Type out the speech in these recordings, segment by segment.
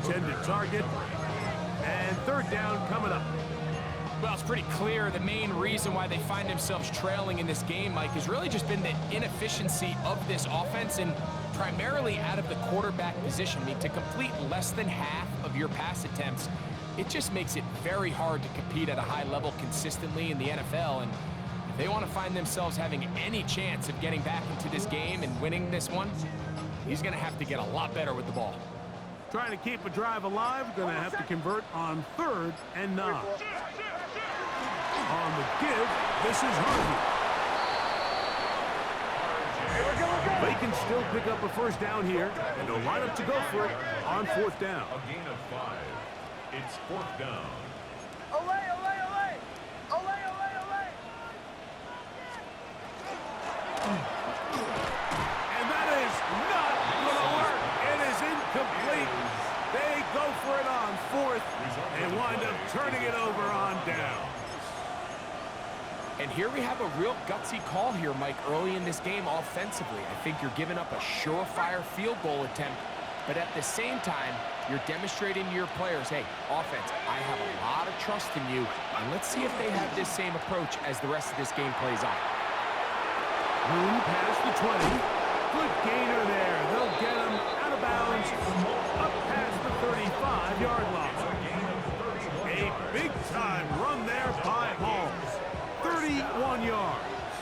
intended target. And third down coming up. Well, it's pretty clear the main reason why they find themselves trailing in this game, Mike, has really just been the inefficiency of this offense and primarily out of the quarterback position. I mean, to complete less than half of your pass attempts, it just makes it very hard to compete at a high level consistently in the NFL. And if they want to find themselves having any chance of getting back into this game and winning this one, he's going to have to get a lot better with the ball. Trying to keep a drive alive, going to have to convert on 3rd and 9. On the give, this is Harvey. They can still pick up a first down here, and they'll line up to go for it on 4th down. A gain of 5. It's 4th down. Olay, olay, olay! Olay, olay, olay! And that is not going to work. It is incomplete. They go for it on 4th and wind up turning it over on down. And here we have a real gutsy call here, Mike, early in this game offensively. I think you're giving up a surefire field goal attempt, but at the same time, you're demonstrating to your players, hey, offense, I have a lot of trust in you, and let's see if they have this same approach as the rest of this game plays out. Room past the 20. Good gainer there. They'll get him out of bounds up past the 35-yard line. A big-time run there by Hall. 31 yards.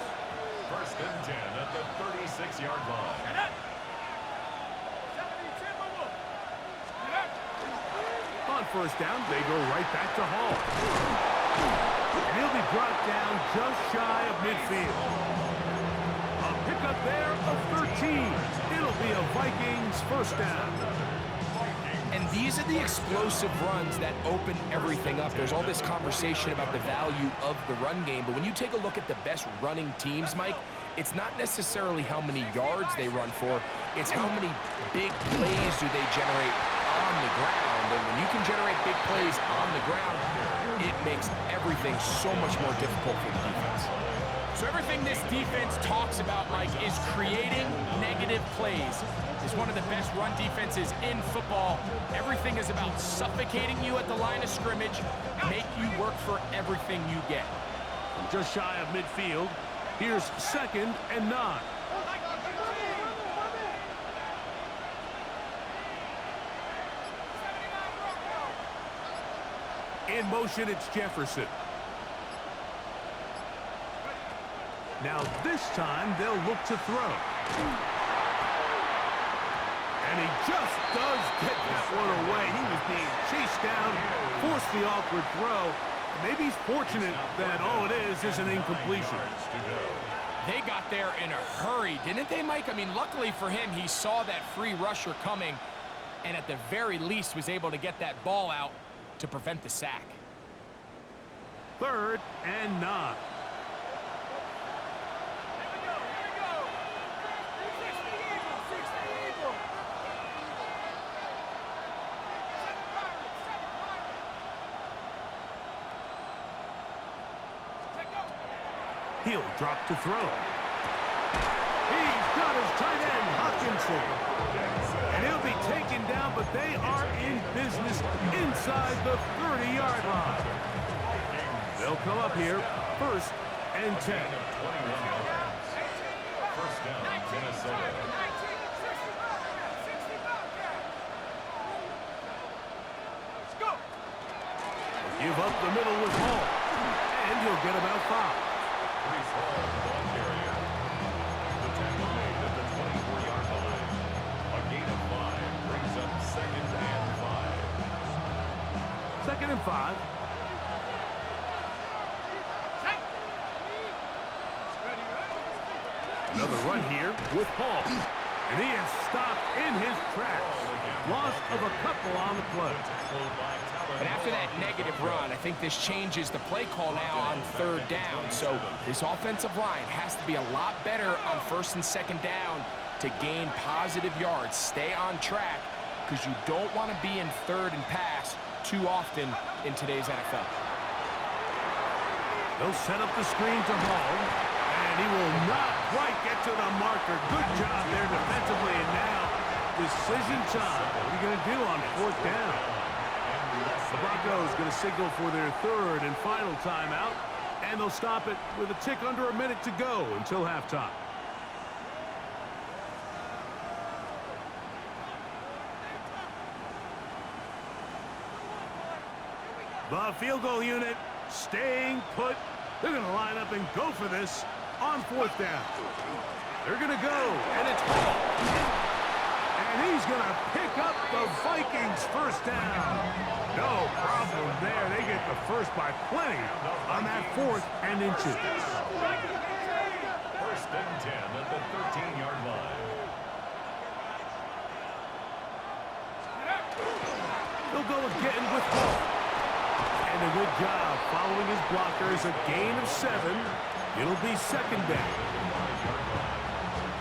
1st and 10 at the 36-yard line. On 1st down, they go right back to Hall. And he'll be brought down just shy of midfield. A pickup there of 13. It'll be a Vikings 1st down. And these are the explosive runs that open everything up. There's all this conversation about the value of the run game, but when you take a look at the best running teams, Mike, it's not necessarily how many yards they run for, it's how many big plays do they generate on the ground. And when you can generate big plays on the ground, it makes everything so much more difficult for the defense. So everything this defense talks about, Mike, is creating negative plays. It's one of the best run defenses in football. Everything is about suffocating you at the line of scrimmage, make you work for everything you get. Just shy of midfield. Here's 2nd and 9. In motion, it's Jefferson. Now this time, they'll look to throw. And he just does get that one away. He was being chased down, forced the awkward throw. Maybe he's fortunate that all it is an incompletion. They got there in a hurry, didn't they, Mike? I mean, luckily for him, he saw that free rusher coming and at the very least was able to get that ball out to prevent the sack. 3rd and 9. He'll drop to throw. He's got his tight end, Hawkinson. And he'll be taken down, but they are in business inside the 30-yard line. They'll come up here, 1st and 10. 1st down, Minnesota. Give up the middle with Hall. And he'll get about 5. Brees Hall, ball carrier. The tackle made at the 24-yard line. A gain of 5 brings up 2nd and 5. 2nd and 5. Another run here with Hall. And he is stopped in his tracks. Loss of a couple on the play. But after that negative run, I think this changes the play call now on 3rd down. So this offensive line has to be a lot better on 1st and 2nd down to gain positive yards. Stay on track because you don't want to be in 3rd and pass too often in today's NFL. They'll set up the screen to Hall, and he will not quite get to the marker. Good job there defensively, and now Decision time. What are you going to do on fourth down? The Broncos going to signal for their third and final timeout, and they'll stop it with a tick under a minute to go until halftime. The field goal unit staying put. They're going to line up and go for this on fourth down. They're going to go, and it's Hall. And he's going to pick up the Vikings' first down. No problem there. They get the first by plenty on that 4th and inches. First and 10 at the 13-yard line. They'll go again with Hall. And a good job following his blockers. A gain of 7. It'll be second down.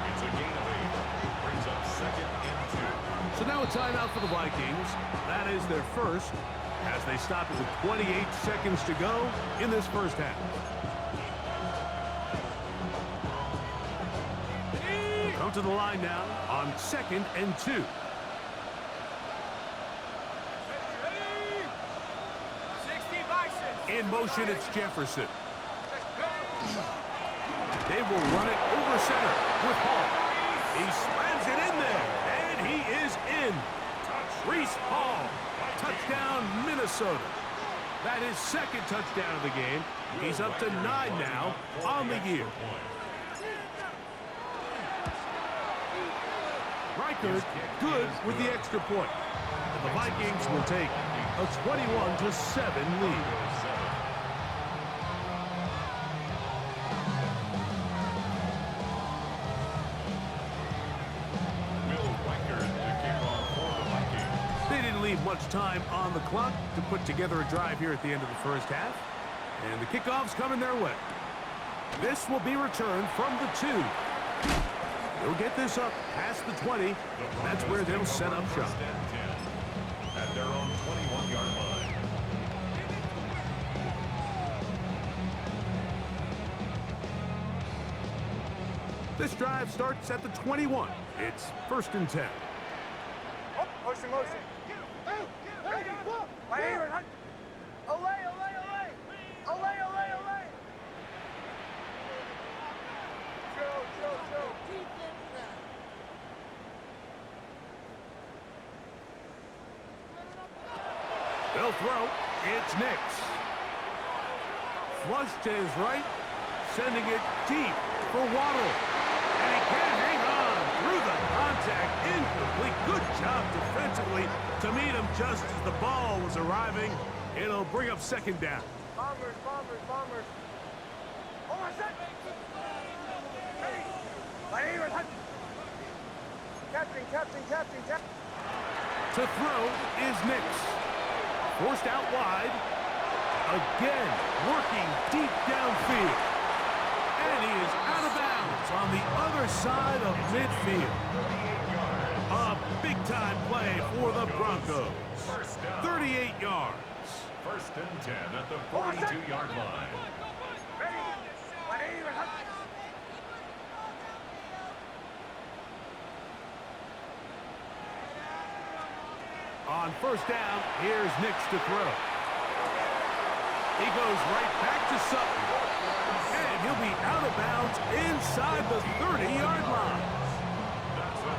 It's a gain of 8. Brings up second and 2. So now a timeout for the Vikings. That is their first, as they stop it with 28 seconds to go in this first half. Come to the line now on second and 2. In motion, it's Jefferson. They will run it over center with Hall. He slams it in there, and he is in. Reese Hall, touchdown, Minnesota. That is second touchdown of the game. He's up to 9 now on the year. Reichert good with the extra point. And the Vikings will take a 21-7 lead. Much time on the clock to put together a drive here at the end of the first half. And the kickoff's coming their way. This will be returned from the 2. They'll get this up past the 20. That's where they'll set up shop. At their own 21-yard line. This drive starts at the 21. It's first and 10. Oh, motion, motion. Olay, olay, olay. Olay, olay, olay. Joe. They'll throw. It's Nix. Flush to his right, sending it deep for Waddle. And he can't hang on through the contact. Incomplete. Good job defensively to meet him just as the ball was arriving. It'll bring up second down. Bombers. Oh, my son. Hey. Captain. To throw is Nix. Forced out wide. Again, working deep downfield. And he is out of bounds on the other side of midfield. A big-time play for the Broncos. 38 yards. First and 10 at the 42-yard line. On first down, here's Nix to throw. He goes right back to Sutton. And he'll be out of bounds inside the 30-yard line.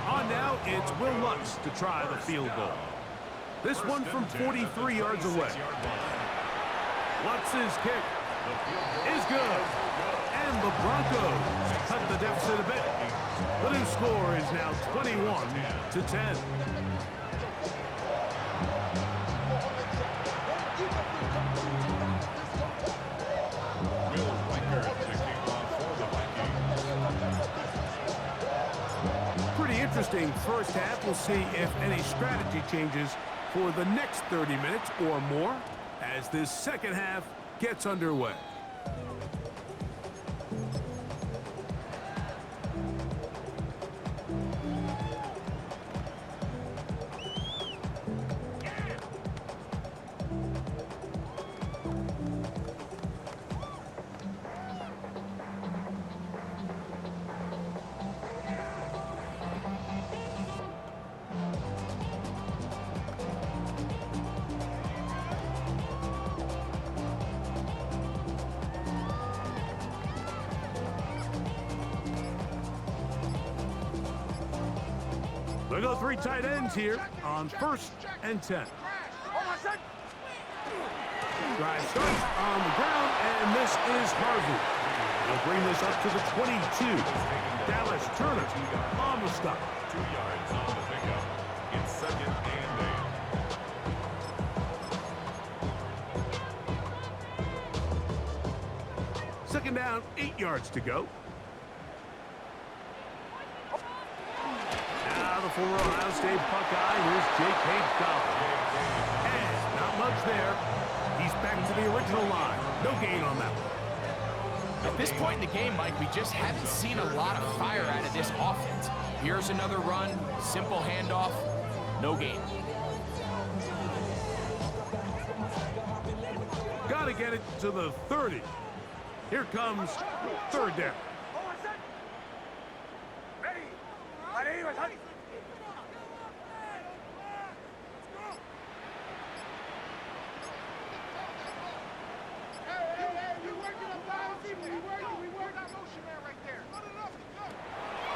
On now, it's Will Lutz to try the field goal. This one from 43 yards away. Lutz's kick is good. And the Broncos cut the deficit a bit. The new score is now 21-10. Pretty interesting first half. We'll see if any strategy changes for the next 30 minutes or more as this second half gets underway. They'll go 3 tight ends here on 1st and 10. Drive starts on the ground, and this is Harvey. They'll bring this up to the 22. Dallas Turner on the stop. 2 yards on the pickup. It's 2nd and 8. 2nd down, 8 yards to go. Now the former Ohio State Buckeye, here's J.K. Dobbins. And not much there. He's back to the original line. No gain on that one. At this point in the game, Mike, we just haven't seen a lot of fire out of this offense. Here's another run, simple handoff, no gain. Got to get it to the 30. Here comes 3rd down.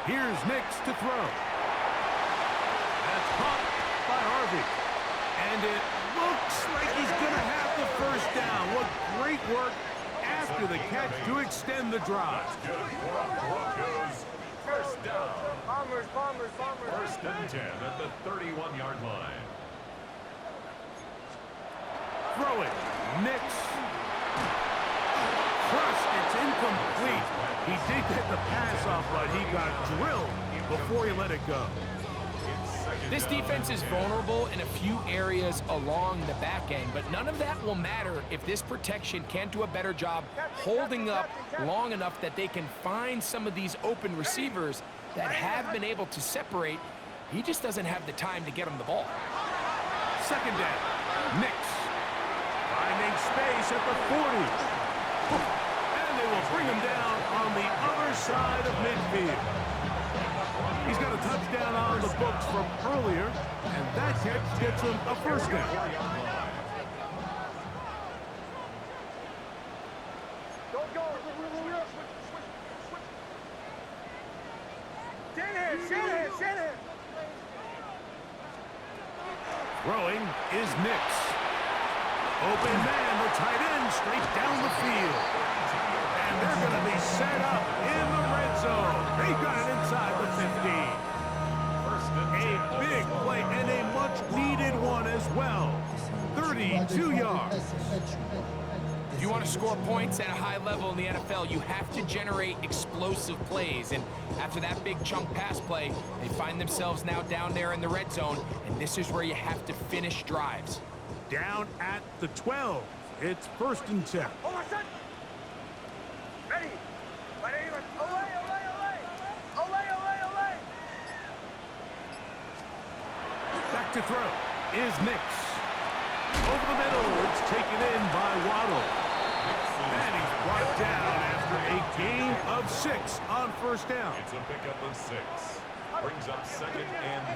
Here's Nix to throw. That's caught by Harvey. And it looks like he's going to have the 1st down. What great work after the catch to extend the drive. Good for Broncos. 1st down. Bombers. 1st and 10 at the 31-yard line. Throw it. Nix. Crush. It's incomplete. He did get the pass off, but he got drilled before he let it go. This defense is vulnerable in a few areas along the back end, but none of that will matter if this protection can't do a better job holding up long enough that they can find some of these open receivers that have been able to separate. He just doesn't have the time to get him the ball. 2nd down. Nix. Finding space at the 40. And they will bring him down on the other side of midfield. He's got a touchdown on the books from earlier, and that catch gets him a 1st down. Shanahan. Throwing is Nix. Open man, the tight end, straight down the field. And they're going to be set up in the red zone. They've got it inside the 15. A big play and a much-needed one as well. 32 yards. If you want to score points at a high level in the NFL, you have to generate explosive plays. And after that big chunk pass play, they find themselves now down there in the red zone, and this is where you have to finish drives. Down at the 12. It's 1st and 10. Ready. Back to throw is Nix. Over the middle, it's taken in by Waddle. And he's brought down after a gain of 6 on 1st down. It's a pickup of 6. Brings up 2nd and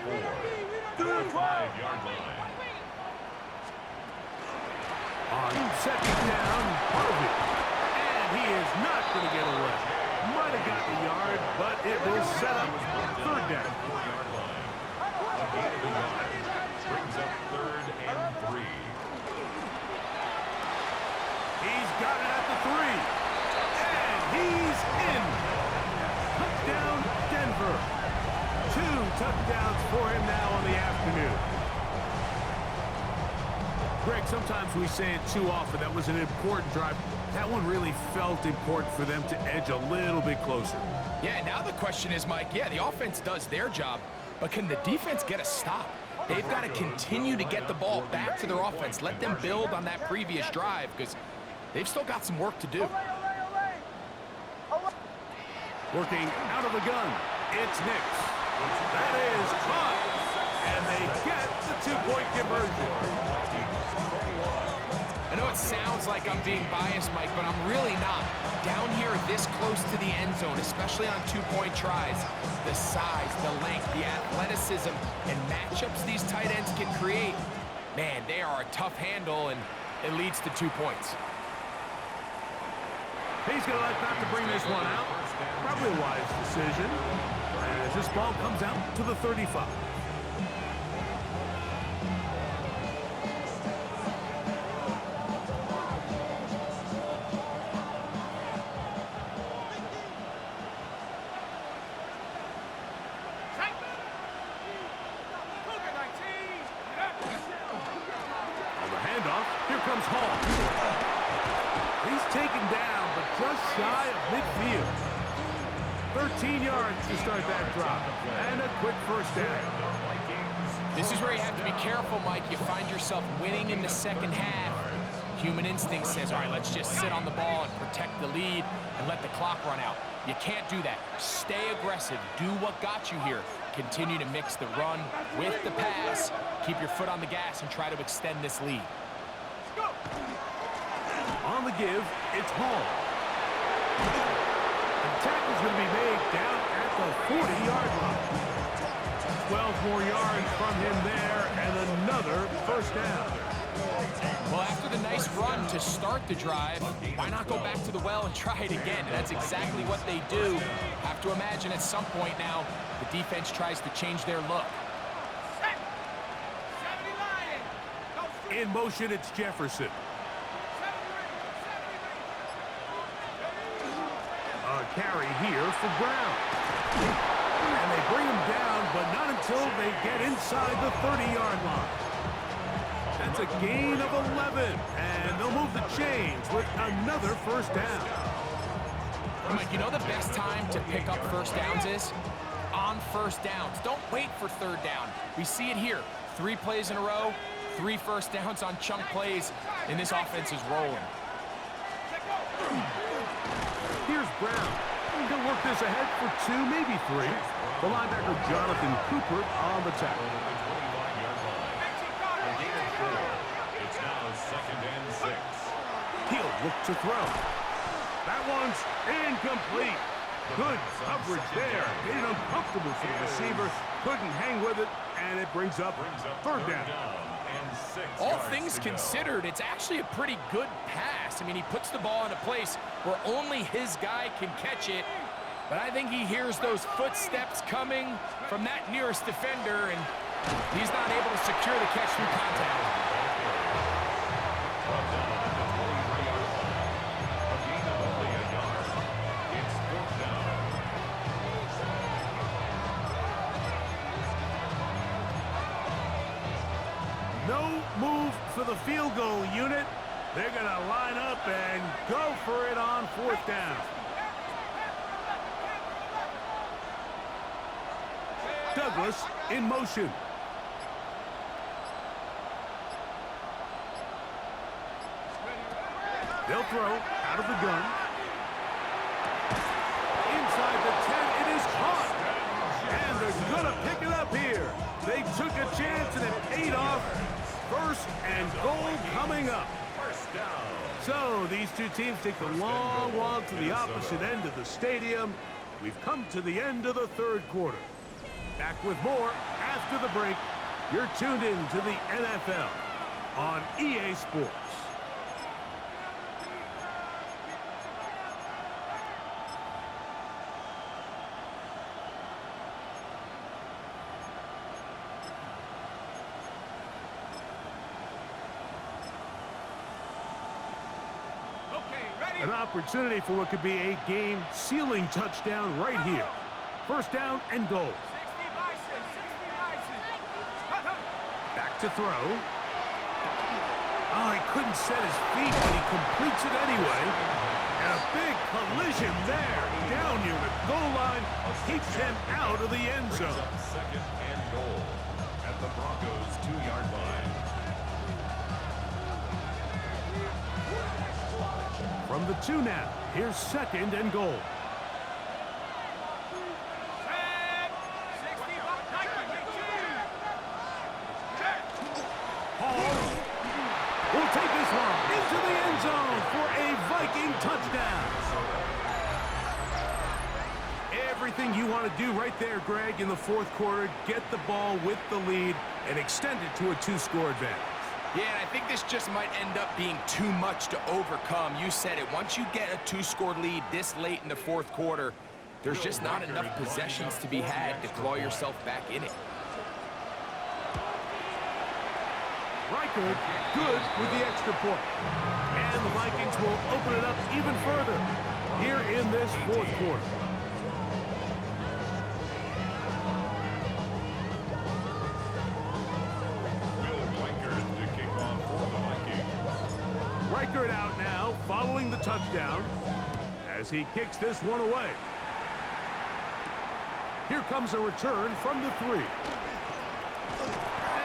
4. 5-yard line. On 2nd down, Harvey. And he is not going to get away. Might have gotten a yard, but it will set up 3rd down. 4-yard line. A gain of a yard. Brings up 3rd and 3. He's got it at the 3. And he's in. Touchdown, Denver. 2 touchdowns for him now on the afternoon. Greg, sometimes we say it too often. That was an important drive. That one really felt important for them to edge a little bit closer. Yeah, now the question is, Mike, yeah, the offense does their job, but can the defense get a stop? They've got to continue to get the ball back to their offense. Let them build on that previous drive because they've still got some work to do. Working out of the gun, it's Nix. That is caught. And they get the 2-point conversion. I know it sounds like I'm being biased, Mike, but I'm really not. Down here this close to the end zone, especially on 2-point tries, the size, the length, the athleticism, and matchups these tight ends can create, man, they are a tough handle, and it leads to 2 points. He's going to like not to bring this one out. Probably a wise decision. As this ball comes out to the 35. Here comes Hall. He's taken down, but just shy of midfield. 13 yards to start that drop. And a quick first down. This is where you have to be careful, Mike. You find yourself winning in the second half. Human instinct says, all right, let's just sit on the ball and protect the lead and let the clock run out. You can't do that. Stay aggressive. Do what got you here. Continue to mix the run with the pass. Keep your foot on the gas and try to extend this lead. On the give, it's Hall. The tackle's going to be made down at the 40-yard line. 12 more yards from him there, and another first down. Well, after the nice run to start the drive, why not go back to the well and try it again? And that's exactly what they do. Have to imagine at some point now, the defense tries to change their look. In motion, it's Jefferson. A carry here for Brown. And they bring him down, but not until they get inside the 30-yard line. That's a gain of 11, and they'll move the chains with another first down. Mike, you know the best time to pick up first downs is? On first downs. Don't wait for third down. We see it here. 3 plays in a row, 3 first downs on chunk plays, and this offense is rolling. Here's Brown. He'll work this ahead for 2, maybe 3. The linebacker Jonathan Cooper on the tackle. It's now 2nd and 6. He'll look to throw. That one's incomplete. Good coverage there. Made it uncomfortable for the receiver. Couldn't hang with it, and it brings up third down. All things considered, it's actually a pretty good pass. I mean, he puts the ball in a place where only his guy can catch it. But I think he hears those footsteps coming from that nearest defender, and he's not able to secure the catch through contact. No move for the field goal unit. They're going to line up and go for it on 4th down. Douglas in motion. They'll throw out of the gun. Inside the 10, it is caught. And they're going to pick it up here. They took a chance and it paid off. 1st and goal coming up. So these two teams take the long walk to the opposite end of the stadium. We've come to the end of the 3rd quarter. Back with more after the break. You're tuned in to the NFL on EA Sports. An opportunity for what could be a game-sealing touchdown right here. 1st down and goal. Back to throw. Oh, he couldn't set his feet, but he completes it anyway. And a big collision there. Down near the goal line. Keeps him out of the end zone. 2nd and goal at the Broncos' 2-yard line. From the 2 now, here's 2nd and goal. Hall will take this one into the end zone for a Viking touchdown. Everything you want to do right there, Greg, in the 4th quarter. Get the ball with the lead and extend it to a 2-score advantage. Yeah, and I think this just might end up being too much to overcome. You said it. Once you get a 2-score lead this late in the 4th quarter, there's just not enough possessions to be had to claw yourself back in it. Riker, good with the extra point. And the Vikings will open it up even further here in this 4th quarter. To kick off for the Vikings. striker it out now, following the touchdown, as he kicks this one away. Here comes a return from the 3. And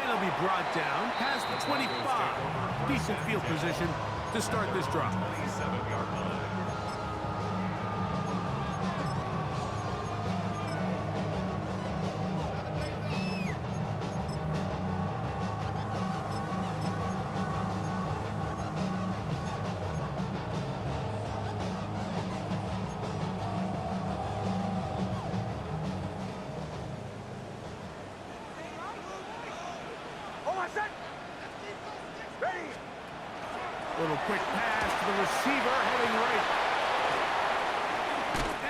he'll be brought down past the 25. Decent field position to start this drive. 27-yard line. Little quick pass to the receiver, heading right.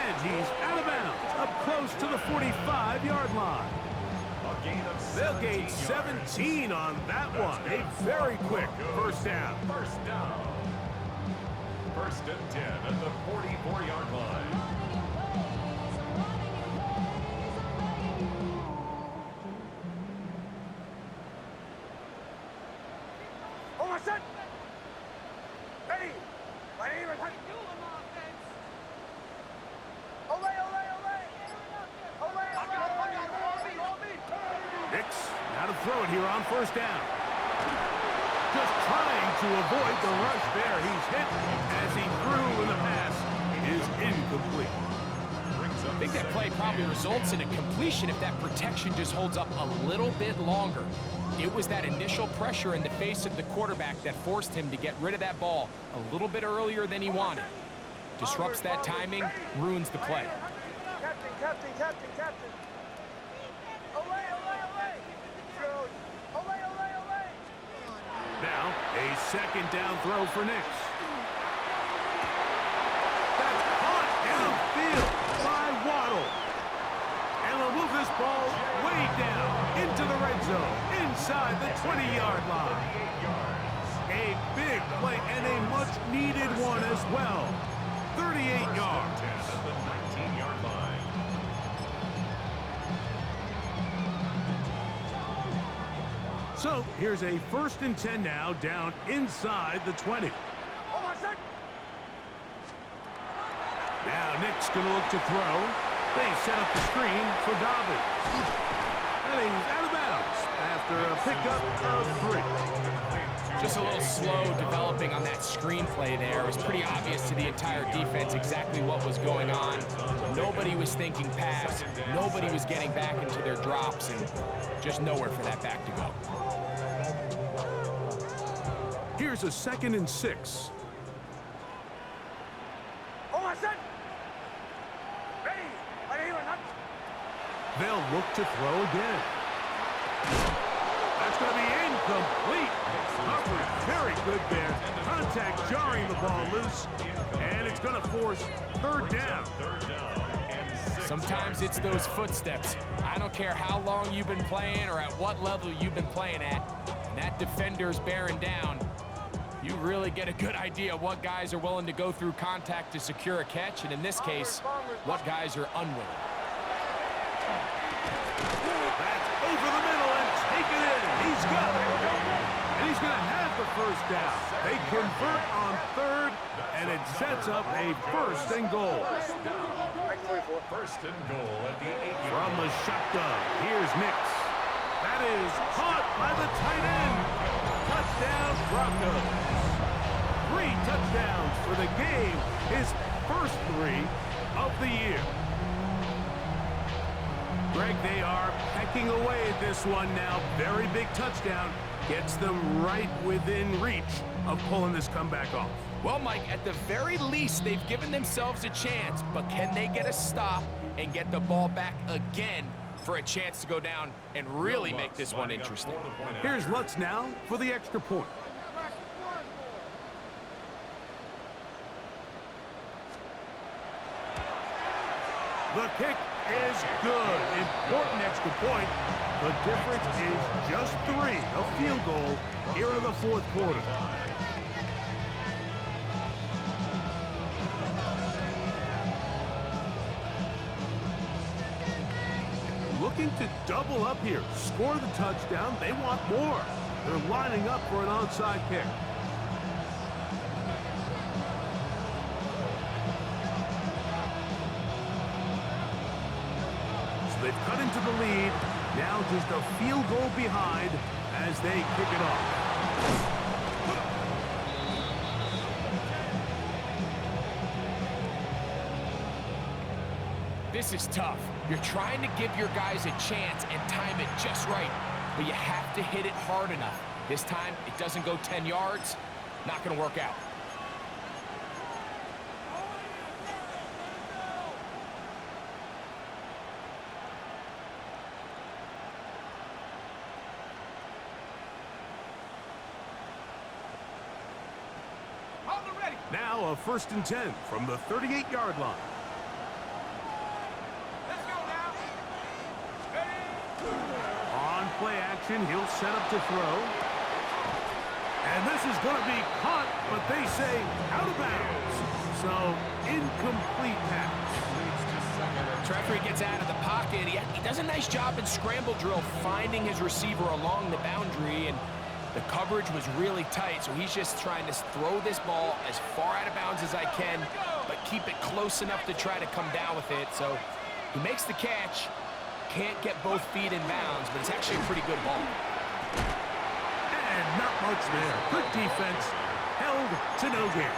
And he's out of bounds, up close to the 45-yard line. A gain of They'll gain 17 on that one. A very quick first down. First down. First and 10 at the 44-yard line. Now to throw it here on first down. Just trying to avoid the rush there. He's hit as he threw, and the pass is incomplete. I think that play probably results in a completion if that protection just holds up a little bit longer. It was that initial pressure in the face of the quarterback that forced him to get rid of that ball a little bit earlier than he wanted. Disrupts that timing, ruins the play. Captain. Now, a second down throw for Nix. That's caught downfield by Waddle. And they'll move this ball way down into the red zone, inside the 20-yard line. A big play and a much-needed one as well. 38 yards. At the 19-yard line. So here's a 1st and 10 now, down inside the 20. Now Nick's going to look to throw. They set up the screen for Dobbins. And he's out of bounds after a pickup of 3. Just a little slow developing on that screenplay there. It was pretty obvious to the entire defense exactly what was going on. Nobody was thinking pass. Nobody was getting back into their drops, and just nowhere for that back to go. Here's a 2nd and 6. They'll look to throw again. That's going to be incomplete. Coverage very good there. Contact jarring the ball loose. And it's going to force 3rd down. Sometimes it's those footsteps. I don't care how long you've been playing or at what level you've been playing at. And that defender's bearing down. You really get a good idea what guys are willing to go through contact to secure a catch, and in this case, what guys are unwilling. That's over the middle and taken in. He's got it. And he's going to have the first down. They convert on 3rd, and it sets up a 1st and goal. First and goal at the 8-yard From the shotgun, here's Nix. That is caught by the tight end. Touchdown, Broncos. 3 touchdowns for the game. His first 3 of the year. Greg, they are pecking away at this one now. Very big touchdown. Gets them right within reach of pulling this comeback off. Well, Mike, at the very least, they've given themselves a chance, but can they get a stop and get the ball back again for a chance to go down and really make this one interesting? Here's Lutz now for the extra point. The kick is good. Important extra point. The difference is just 3. A field goal here in the 4th quarter. Looking to double up here. Score the touchdown. They want more. They're lining up for an onside kick. into the lead. Now just a field goal behind as they kick it off. This is tough. You're trying to give your guys a chance and time it just right, but you have to hit it hard enough. This time, it doesn't go 10 yards. Not going to work out. Now a 1st and 10 from the 38-yard line. On play action, he'll set up to throw. And this is going to be caught, but they say out of bounds. So, incomplete pass. Treffery gets out of the pocket. He does a nice job in scramble drill finding his receiver along the boundary, and the coverage was really tight, so he's just trying to throw this ball as far out of bounds as I can, but keep it close enough to try to come down with it. So he makes the catch. Can't get both feet in bounds, but it's actually a pretty good ball. And not much there. Good defense. Held to no gain.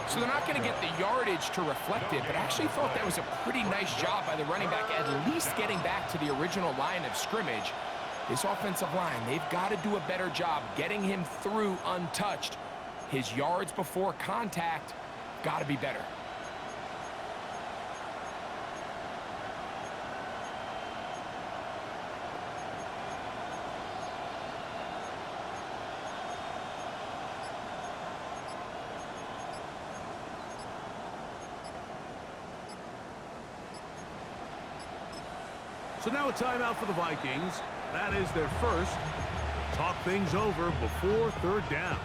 So they're not going to get the yardage to reflect it, but I actually thought that was a pretty nice job by the running back, at least getting back to the original line of scrimmage. This offensive line, they've got to do a better job getting him through untouched. His yards before contact got to be better. So now a timeout for the Vikings. That is their first. Talk things over before 3rd down.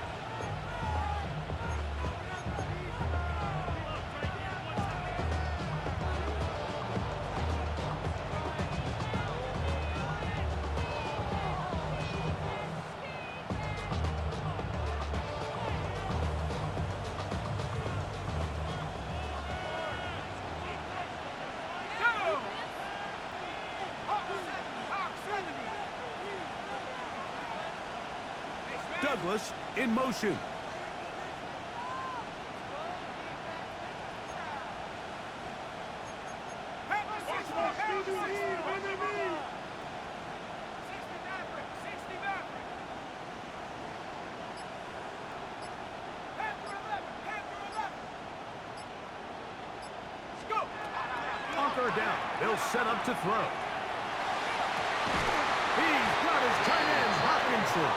Douglas in motion. On 3rd down, they'll set up to throw. He's got his tight end, Hawkinson.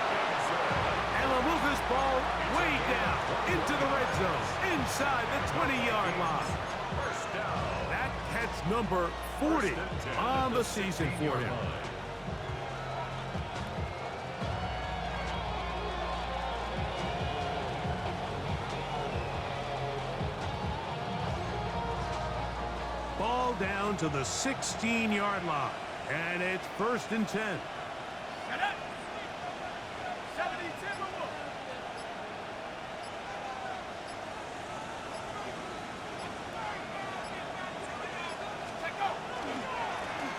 And they'll move this ball way down into the red zone, inside the 20-yard line. That catch number 40 on the season for him. Ball down to the 16-yard line, and it's 1st and 10.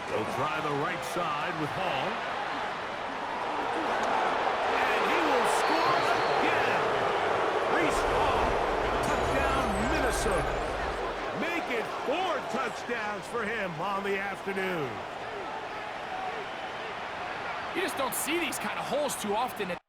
They'll try the right side with Hall. And he will score again. Reese Hall, touchdown Minnesota. Make it 4 touchdowns for him on the afternoon. You just don't see these kind of holes too often.